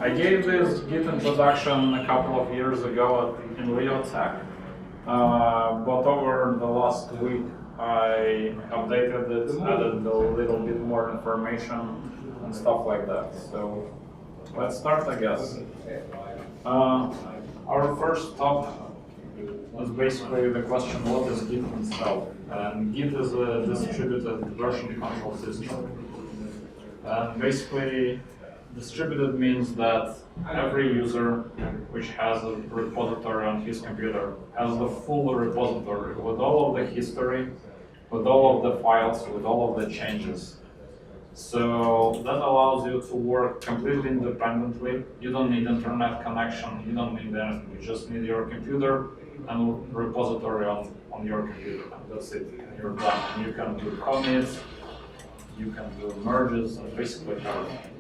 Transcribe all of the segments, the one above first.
I gave this Git introduction a couple of years ago in Leotech, but over the last week I updated it, added a little bit more information and stuff like that. So let's start, I guess. Our first stop is basically the question, what is Git itself? And Git is a distributed version control system. And basically, distributed means that every user which has a repository on his computer has the full repository with all of the history, with all of the files, with all of the changes. So that allows you to work completely independently. You don't need internet connection, you don't need anything. You just need your computer and repository on your computer. And that's it, you're done. And you can do commits, you can do merges, and basically everything.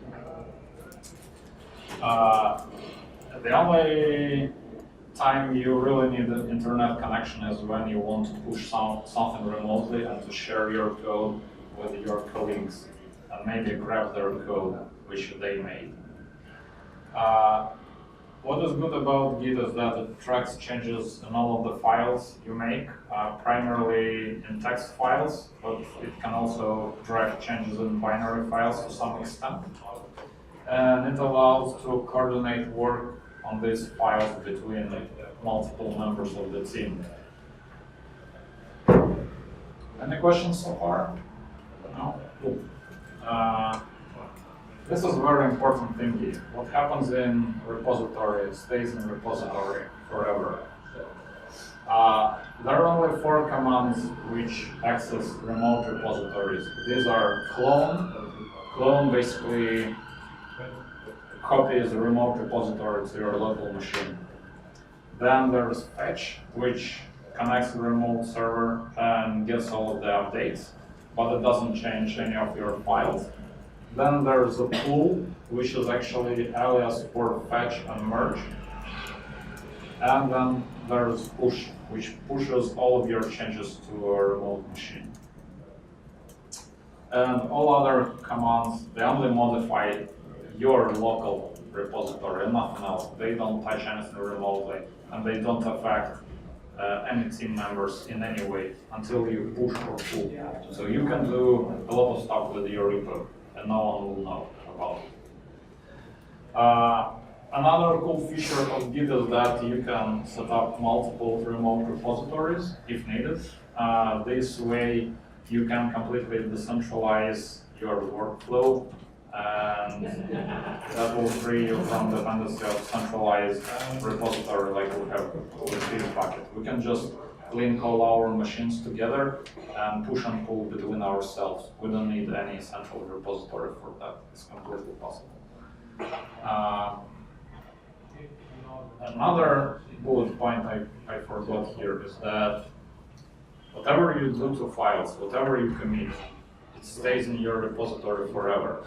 The only time you really need an internet connection is when you want to push something remotely and to share your code with your colleagues and maybe grab their code which they made. What is good about Git is that it tracks changes in all of the files you make, primarily in text files, but it can also track changes in binary files to some extent. And it allows to coordinate work on these files between multiple members of the team. Any questions so far? No? Good. This is a very important thing here. What happens in repository, it stays in repository forever. There are only 4 commands which access remote repositories. These are clone. Clone basically copies a remote repository to your local machine. Then there's fetch, which connects the remote server and gets all of the updates, but it doesn't change any of your files. Then there's a pull, which is actually alias for fetch and merge. And then there's push, which pushes all of your changes to a remote machine. And all other commands, they only modify your local repository and nothing else. They don't touch anything remotely, and they don't affect any team members in any way until you push or pull. So you can do a lot of stuff with your repo, and no one will know about it. Another cool feature of Git is that you can set up multiple remote repositories if needed. This way you can completely decentralize your workflow, and that will free you from the dependency of centralized repository like we have with Bitbucket. We can just link all our machines together and push and pull between ourselves. We don't need any central repository for that. It's completely possible. Another bullet point I forgot here is that whatever you do to files, whatever you commit, it stays in your repository forever.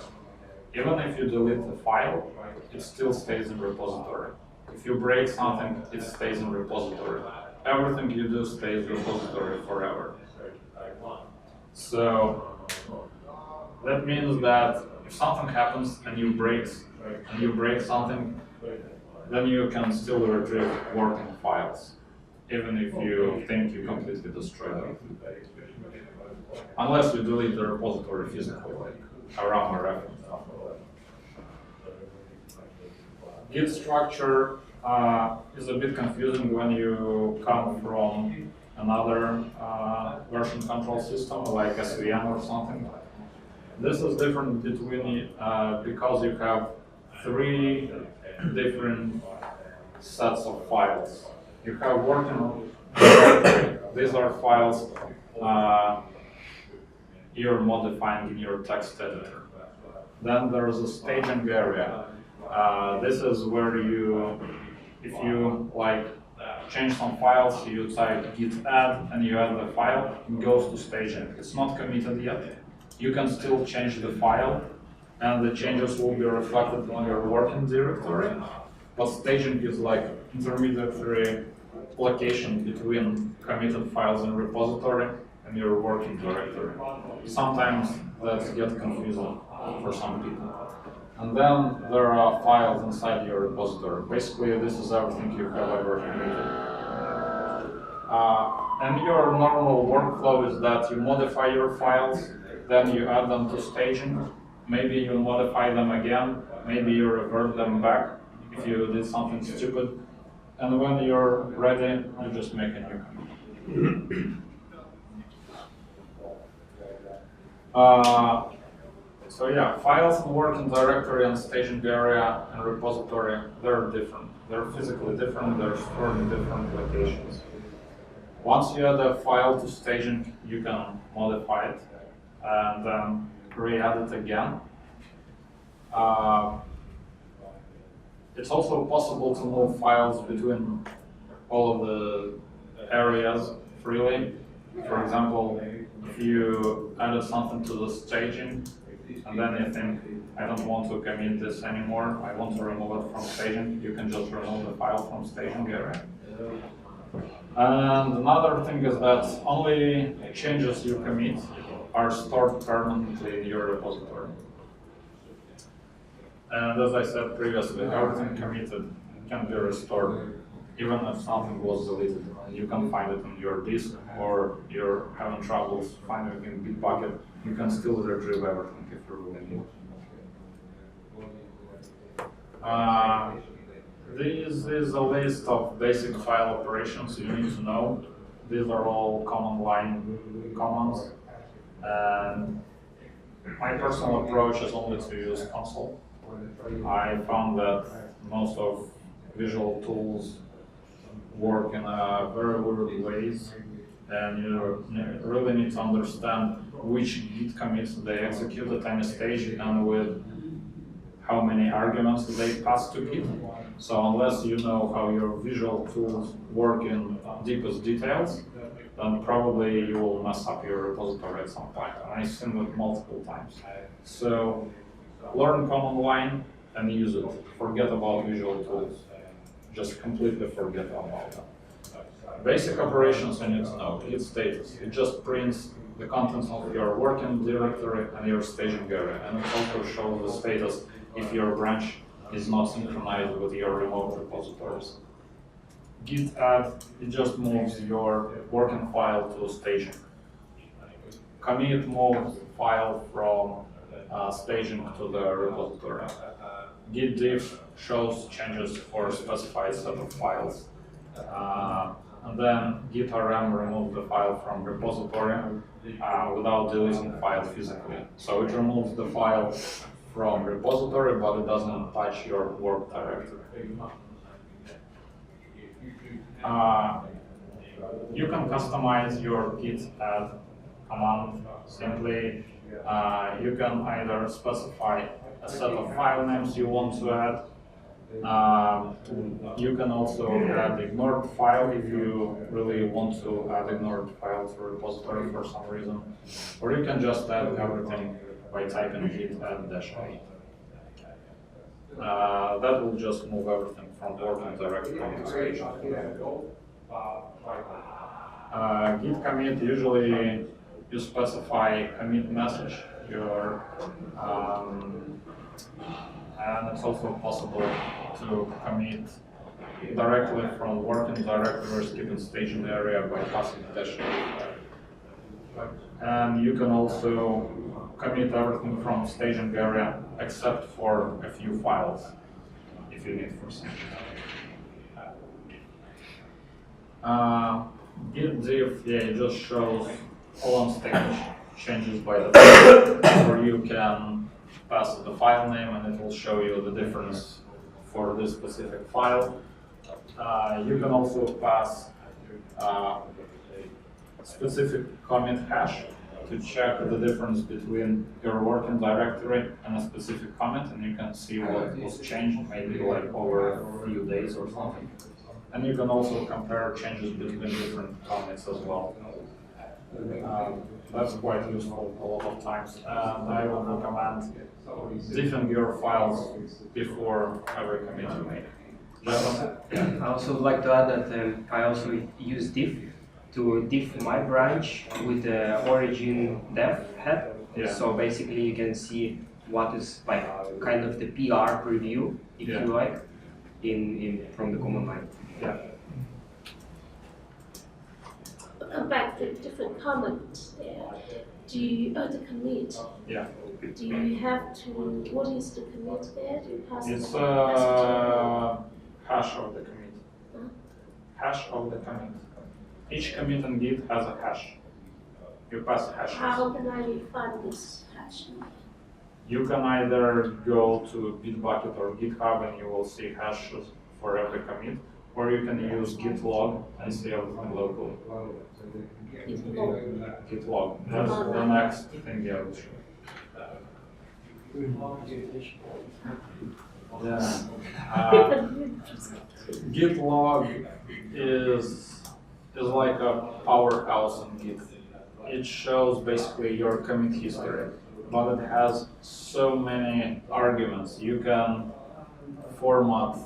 Even if you delete the file, it still stays in repository. If you break something, it stays in repository. Everything you do stays in repository forever. So that means that if something happens and you break something, then you can still retrieve working files, even if you think you completely destroyed them. Unless you delete the repository physically, like a RAM or ref. Git structure is a bit confusing when you come from another version control system like SVN or something. This is different between because you have 3 different sets of files. You have working directory. These are files you're modifying in your text editor. Then there's a staging area. This is where if you change some files, you type git add and you add the file, it goes to staging. It's not committed yet. You can still change the file and the changes will be reflected in your working directory. But staging is like intermediary location between committed files in repository and your working directory. Sometimes that gets confusing for some people. And then there are files inside your repository. Basically, this is everything you have ever committed. And your normal workflow is that you modify your files, then you add them to staging. Maybe you modify them again, maybe you revert them back if you did something stupid. And when you're ready, you just make a new commit. So yeah, files in working directory and staging area and repository, they're different. They're physically different, they're stored in different locations. Once you add a file to staging, you can modify it and then re-add it again. It's also possible to move files between all of the areas freely. For example, if you added something to the staging, and then you think, I don't want to commit this anymore, I want to remove it from staging, you can just remove the file from staging area. And another thing is that only changes you commit are stored permanently in your repository. And as I said previously, everything committed can be restored, even if something was deleted. You can find it on your disk, or you're having troubles finding it in Bitbucket, you can still retrieve everything if you really need. This is a list of basic file operations you need to know. These are all command line commands. And my personal approach is only to use console. I found that most of visual tools work in a very weird ways, and you really need to understand which Git commits they execute at any stage and with how many arguments they pass to Git. So unless you know how your visual tools work in deepest details, then probably you will mess up your repository at some point. And I've seen it multiple times. So learn command line and use it. Forget about visual tools. Just completely forget about them. Basic operations you need to know. Git status. It just prints the contents of your working directory and your staging area. And it also shows the status if your branch is not synchronized with your remote repositories. Git add, it just moves your working file to staging. Commit moves file from staging to the repository. Git diff shows changes for a specified set of files. And then git rm removes the file from repository without deleting file physically. So it removes the file from repository, but it doesn't touch your work directory. You can customize your git add command simply. You can either specify a set of file names you want to add. You can also add ignored file if you really want to add ignored file to repository for some reason. Or you can just add everything by typing git add -a. That will just move everything from working directory to staging. Git commit, usually you specify commit message, and it's also possible to commit directly from working directory, skipping staging area by passing -a. And you can also commit everything from staging area except for a few files if you need for something. Git diff, yeah, it just shows all on stage changes by the file, or you can pass the file name and it will show you the difference for this specific file. You can also pass specific commit hash to check the difference between your working directory and a specific commit, and you can see what was changed, maybe like over a few days or something. And you can also compare changes between different commits as well. That's quite useful a lot of times, and I would recommend diffing your files before every commit you make. I also would like to add that I also use diff to diff my branch with the origin def head. Yeah. So basically you can see what is like kind of the PR preview, if Yeah. you like, in from the command line. Yeah. Come back to different comments there. Do you, the commit, Yeah. do you have to, what is the commit there? Do you pass It's the message hash of the commit. Huh? Hash of the commit. Each commit in Git has a hash. You pass hashes. How can I find this hash? You can either go to Bitbucket or GitHub and you will see hashes for every commit, or you can use git log and see everything locally. It's log. Git log. That's the next thing I will show. Yeah. Git log is like a powerhouse in Git. It shows basically your commit history, but it has so many arguments. You can format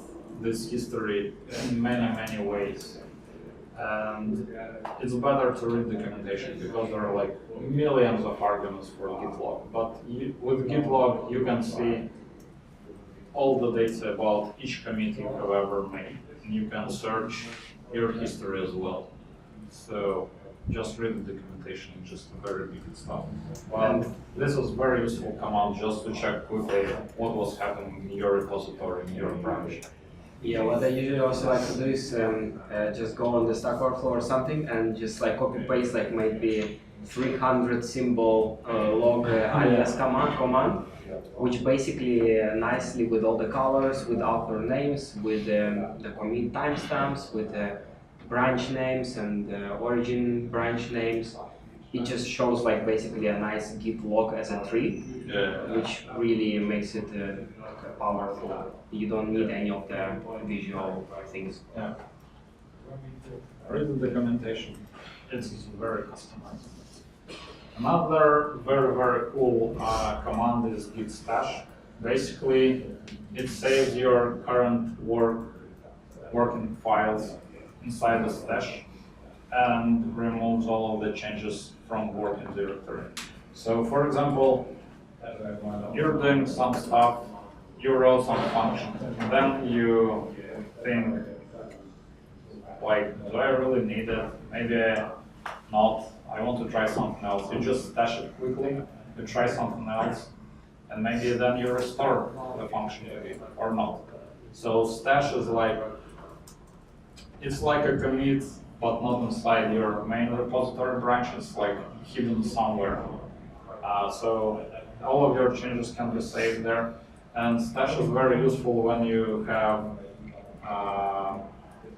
this history in many ways. And it's better to read documentation because there are like millions of arguments for git log. But with git log, you can see all the data about each commit you have ever made. And you can search your history as well. So just read the documentation, it's just very big stuff. But this is very useful command just to check quickly what was happening in your repository, in your branch. Yeah, what I usually also like to do is just go on the Stack Overflow or something and just like copy paste like maybe 300 symbol log alias command, which basically nicely with all the colors, with author names, with the commit timestamps, with the branch names and origin branch names. It just shows like basically a nice git log as a tree, which really makes it powerful. You don't need any of the visual things. Yeah. Read the documentation. It's very customized. Another very cool command is git stash. Basically, it saves your current working files inside the stash and removes all of the changes from working directory. So, for example, you're doing some stuff, you wrote some function, and then you think, like, do I really need it? Maybe not. I want to try something else. You just stash it quickly, you try something else, and maybe then you restore the function or not. So stash is like, it's like a commit, but not inside your main repository branch. It's like hidden somewhere. So all of your changes can be saved there. And stash is very useful when you have,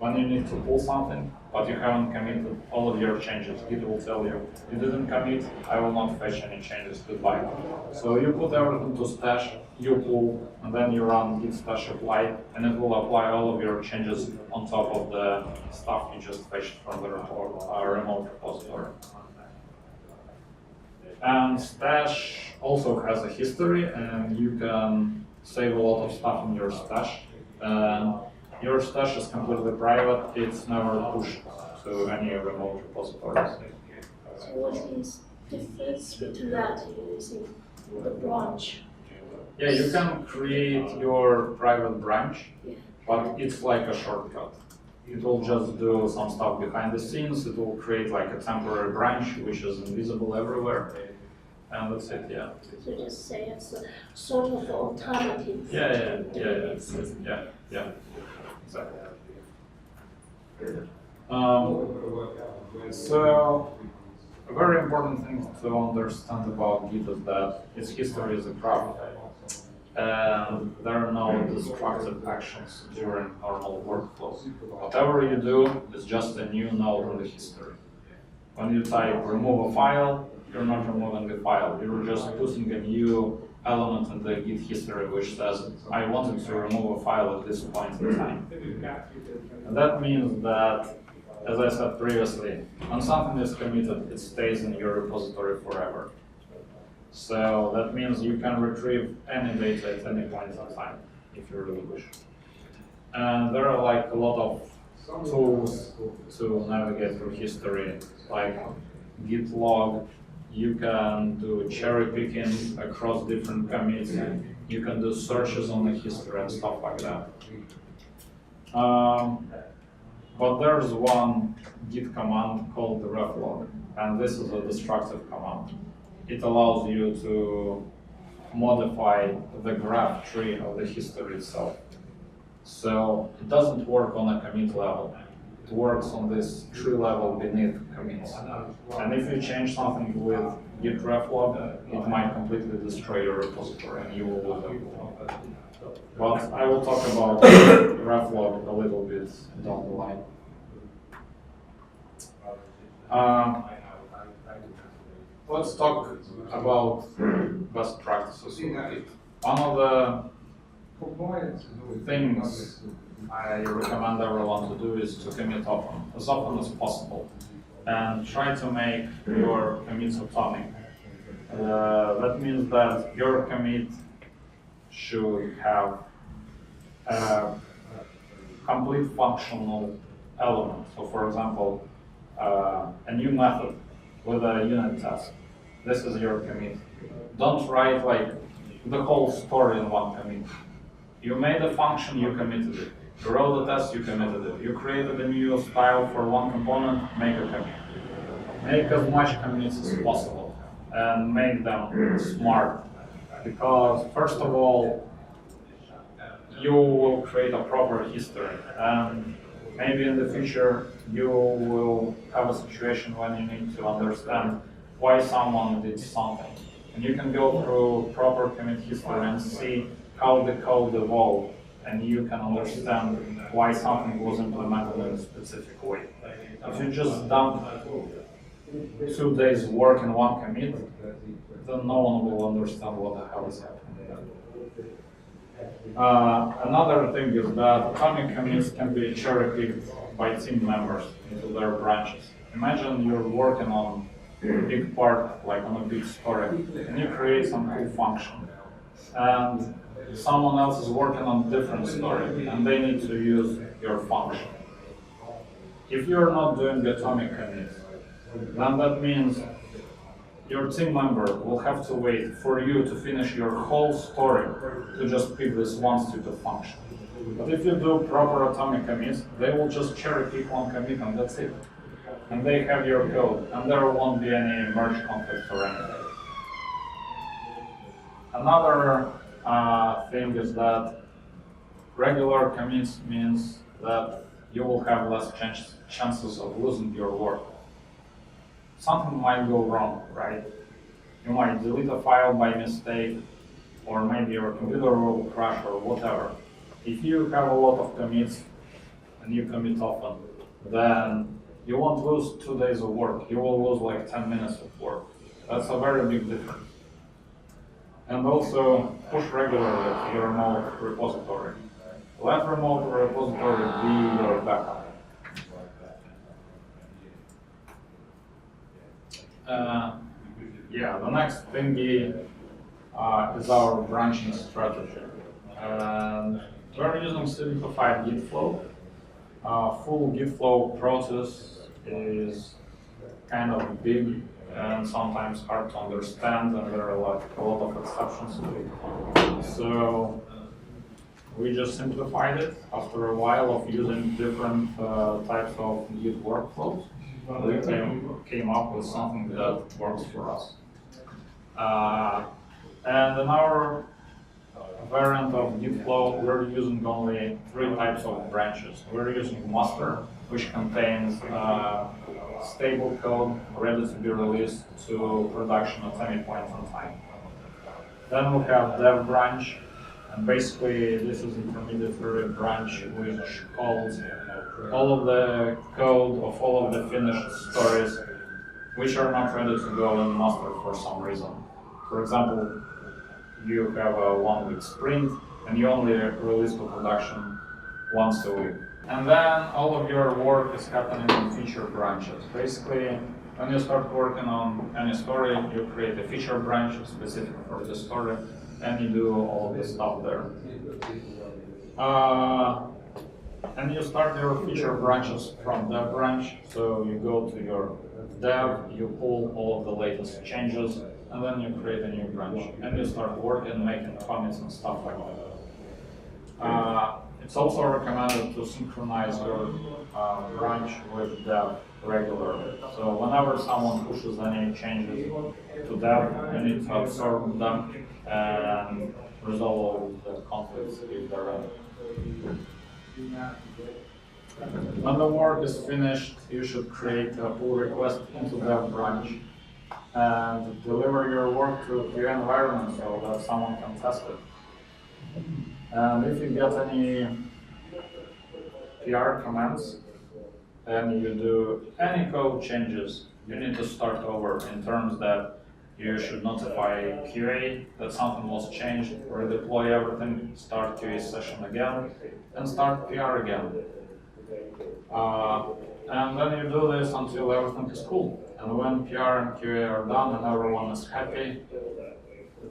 when you need to pull something, but you haven't committed all of your changes. Git will tell you, you didn't commit, I will not fetch any changes, goodbye. So you put everything to stash, you pull, and then you run git stash apply, and it will apply all of your changes on top of the stuff you just fetched from the remote repository. And stash also has a history, and you can save a lot of stuff in your stash. And your stash is completely private, it's never pushed to any remote repositories. So what is the difference between that and using the branch? Yeah, you can create your private branch, but it's like a shortcut. It will just do some stuff behind the scenes, it will create like a temporary branch which is invisible everywhere. And that's it, yeah. So just say it's a sort of alternative. Yeah, exactly. So, a very important thing to understand about Git is that its history is a graph. And there are no destructive actions during normal workflows. Whatever you do is just a new node in the history. When you type remove a file, you're not removing the file, you're just putting a new element in the Git history which says, I wanted to remove a file at this point in time. And that means that, as I said previously, when something is committed, it stays in your repository forever. So that means you can retrieve any data at any point in time, if you really wish. And there are like a lot of tools to navigate through history, like git log, You can do cherry picking across different commits. You can do searches on the history and stuff like that. But there's one Git command called the reflog, and this is a destructive command. It allows you to modify the graph tree of the history itself. So it doesn't work on a commit level. It works on this tree level beneath commits. And if you change something with git reflog, it might completely destroy your repository and you will lose everything. But I will talk about reflog a little bit down the line. Let's talk about best practices. One of the things I recommend everyone to do is to commit often as possible, and try to make your commits atomic. That means that your commit should have a complete functional element. So, for example, a new method with a unit test. This is your commit. Don't write like the whole story in one commit. You made a function, you committed it. You wrote a test, you committed it. You created a new style for one component, make a commit. Make as much commits as possible and make them smart. Because first of all, you will create a proper history, and maybe in the future you will have a situation when you need to understand why someone did something. And you can go through proper commit history and see how the code evolved, and you can understand why something was implemented in a specific way. If you just dump 2 days work in one commit, then no one will understand what the hell is happening. Another thing is that atomic commits can be cherry-picked by team members into their branches. Imagine you're working on a big part, like on a big story, and you create some cool function. And someone else is working on a different story, and they need to use your function. If you're not doing the atomic commit, then that means your team member will have to wait for you to finish your whole story to just pick this one stupid function. But if you do proper atomic commits, they will just cherry pick one commit and that's it. And they have your code, and there won't be any merge conflicts or anything. Another thing is that regular commits means that you will have less chances of losing your work. Something might go wrong, right? You might delete a file by mistake, or maybe your computer will crash or whatever. If you have a lot of commits and you commit often, then you won't lose 2 days of work. You will lose like 10 minutes of work. That's a very big difference. And also push regularly to the remote repository. Let remote repository be your backup. The next thingy is our branching strategy. And we're using simplified Git flow. Full Git flow process is kind of big and sometimes hard to understand, and there are a lot of exceptions to it. So we just simplified it after a while of using different types of Git workflows. We came up with something that works for us. And in our variant of Git flow, we're using only 3 types of branches. We're using master, which contains stable code ready to be released to production at any point in time. Then we have dev branch, and basically this is an intermediary branch which calls all of the code of all of the finished stories which are not ready to go in master for some reason. For example, you have a 1-week sprint and you only release to production once a week. And then all of your work is happening in feature branches. Basically, when you start working on any story, you create a feature branch specific for the story, and you do all of this stuff there. And you start your feature branches from dev branch. So you go to your dev, you pull all of the latest changes, and then you create a new branch. And you start working, making commits and stuff like that. It's also recommended to synchronize your branch with dev regularly. So whenever someone pushes any changes to dev, you need to absorb them and resolve the conflicts if there are. When the work is finished, you should create a pull request into dev branch and deliver your work to a QA environment so that someone can test it. And if you get any PR comments and you do any code changes, you need to start over in terms that you should notify QA that something was changed, redeploy everything, start QA session again, and start PR again. And then you do this until everything is cool. And when PR and QA are done and everyone is happy,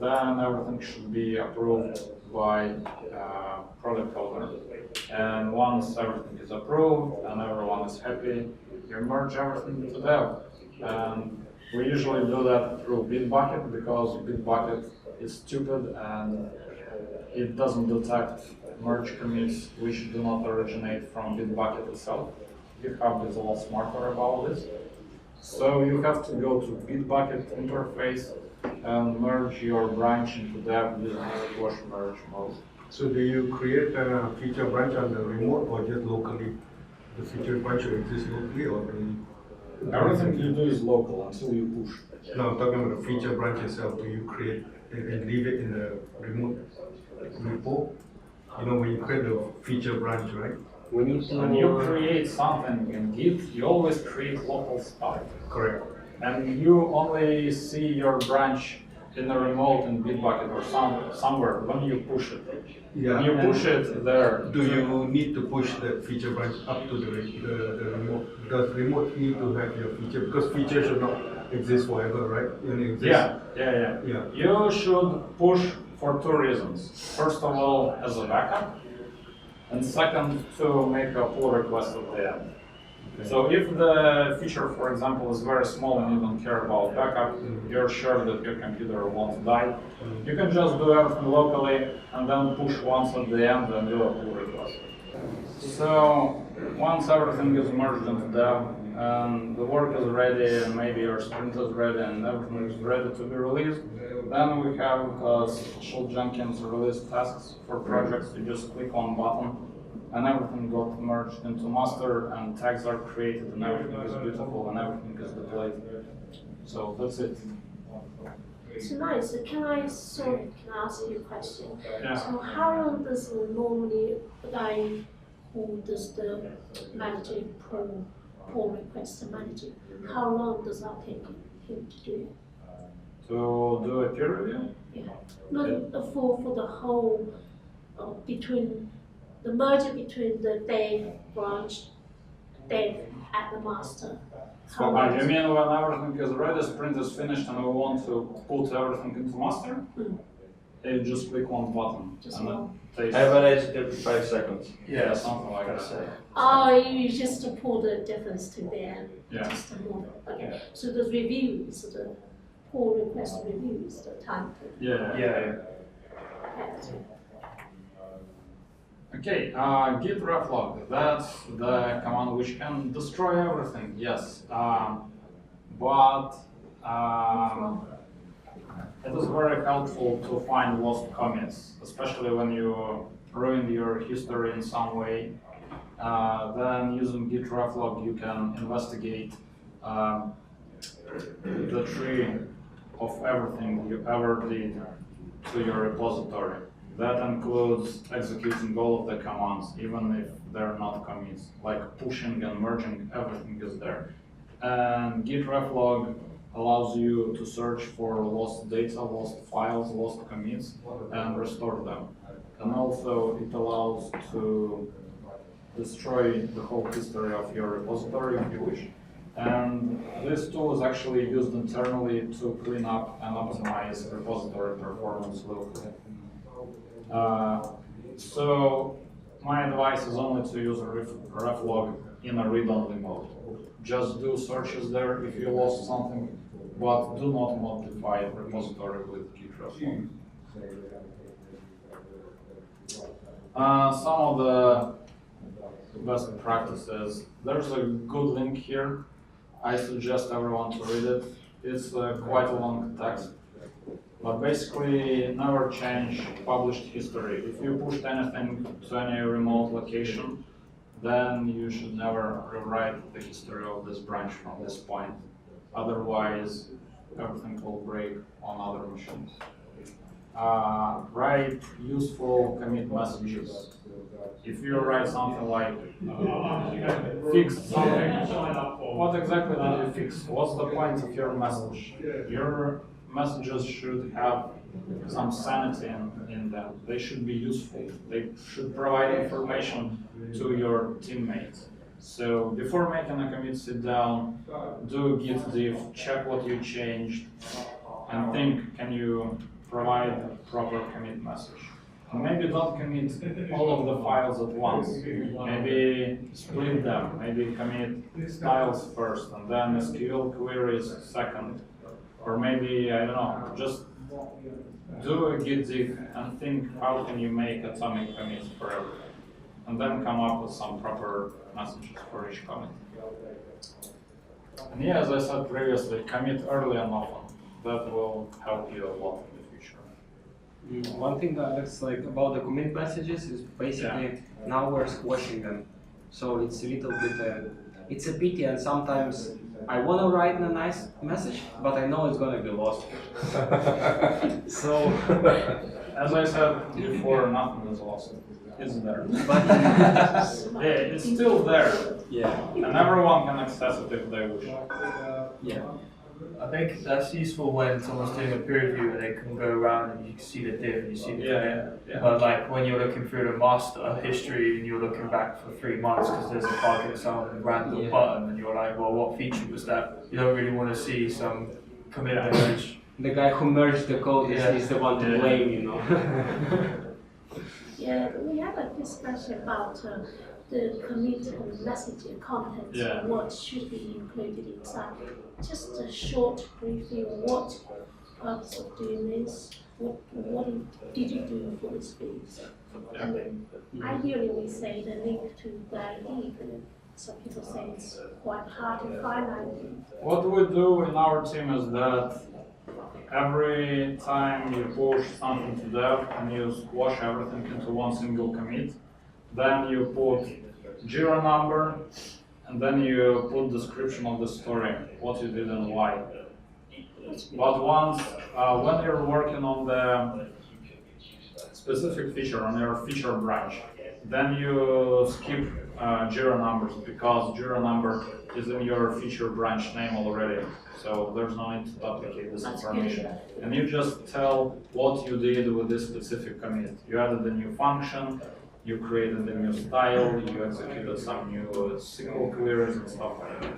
then everything should be approved by product owner. And once everything is approved and everyone is happy, you merge everything into dev. And we usually do that through Bitbucket because Bitbucket is stupid and it doesn't detect merge commits which do not originate from Bitbucket itself. GitHub is a lot smarter about this. So you have to go to Bitbucket interface and merge your branch into dev using squash merge mode. So do you create a feature branch on the remote or just locally? The feature branch should exist locally or do you? Everything you do is local until you push. No, I'm talking about the feature branch itself. Do you create and leave it in the remote repo? You know, when you create the feature branch, right? We need to. When you create something in Git, you always create local stuff. Correct. And you only see your branch in a remote in Bitbucket or somewhere when you push it. Yeah. When you push it there. Do you need to push the feature branch up to the remote? Does remote need to have your feature? Because feature should not exist forever, right? It only exists. Yeah. You should push for two reasons. First of all, as a backup, and second, to make a pull request at the end. So if the feature, for example, is very small and you don't care about backup, you're sure that your computer won't die, you can just do everything locally and then push once at the end and do a pull request. So once everything is merged into dev and the work is ready and maybe your sprint is ready and everything is ready to be released, then we have special Jenkins release tasks for projects. You just click on button and everything got merged into master and tags are created and everything is beautiful and everything is deployed. So that's it. So nice. So can I ask you a question? Yeah. So how long does normally the guy who does the managing pull request and managing, how long does that take him to do it? To do a peer review? Yeah. No, for the whole between the merger between the dev branch, dev and the master. How long You mean when everything is ready, sprint is finished, and we want to put everything into master? You just click one button. Just and one. it takes, Average 35 seconds. yeah, something like that. Oh, you just to pull the difference to the end. Yeah. Just to move it. Okay. Yeah. So the reviews, the pull request reviews, the time. Yeah. Okay, git reflog, that's the command which can destroy everything, yes. But it is very helpful to find lost commits, especially when you ruined your history in some way. Then using git reflog, you can investigate the tree of everything you ever did to your repository. That includes executing all of the commands, even if they're not commits, like pushing and merging, everything is there. And git reflog allows you to search for lost data, lost files, lost commits, and restore them. And also it allows to destroy the whole history of your repository if you wish. And this tool is actually used internally to clean up and optimize repository performance locally. So my advice is only to use a reflog in a read-only mode. Just do searches there if you lost something, but do not modify the repository with git reflog. Some of the best practices. There's a good link here. I suggest everyone to read it. It's quite a long text. But basically, never change published history. If you pushed anything to any remote location, then you should never rewrite the history of this branch from this point. Otherwise, everything will break on other machines. Write useful commit messages. If you write something like fix something, what exactly did you fix? What's the point of your message? Your messages should have some sanity in them. They should be useful. They should provide information to your teammates. So before making a commit, sit down, do git diff, check what you changed, and think, can you provide a proper commit message? And maybe don't commit all of the files at once. Maybe split them. Maybe commit styles first and then SQL queries second. Or maybe, I don't know, just do a git diff and think how can you make atomic commits for everything. And then come up with some proper messages for each commit. And yeah, as I said previously, commit early and often. That will help you a lot in the future. One thing that looks like about the commit messages is basically now we're squashing them. So it's a little bit, it's a pity, and sometimes I want to write a nice message, but I know it's going to be lost. So, as I said before, nothing is lost. It's there. But yeah, it's still there. yeah, And everyone can access it if they wish. yeah. I think that's useful when someone's doing a peer review and they can go around and you can see the diff and you see the commit. But like when you're looking through the master history and you're looking back for 3 months because there's a bug in some random button and you're like, well, what feature was that? You don't really want to see some commit message. The guy who merged the code is the one to blame, you know. Yeah, we had a discussion about the commit and message content, what should be included inside. Just a short briefing, what purpose of doing this, what did you do for this piece? And then ideally we say the link to the ID, but some people say it's quite hard to find ID. What we do in our team is that every time you push something to dev and you squash everything into one single commit, then you put Jira number, and then you put description of the story, what you did and why. But once, when you're working on the specific feature, on your feature branch, then you skip Jira numbers because Jira number is in your feature branch name already. So there's no need to duplicate this information. And you just tell what you did with this specific commit. You added a new function, you created a new style, you executed some new SQL queries and stuff like that.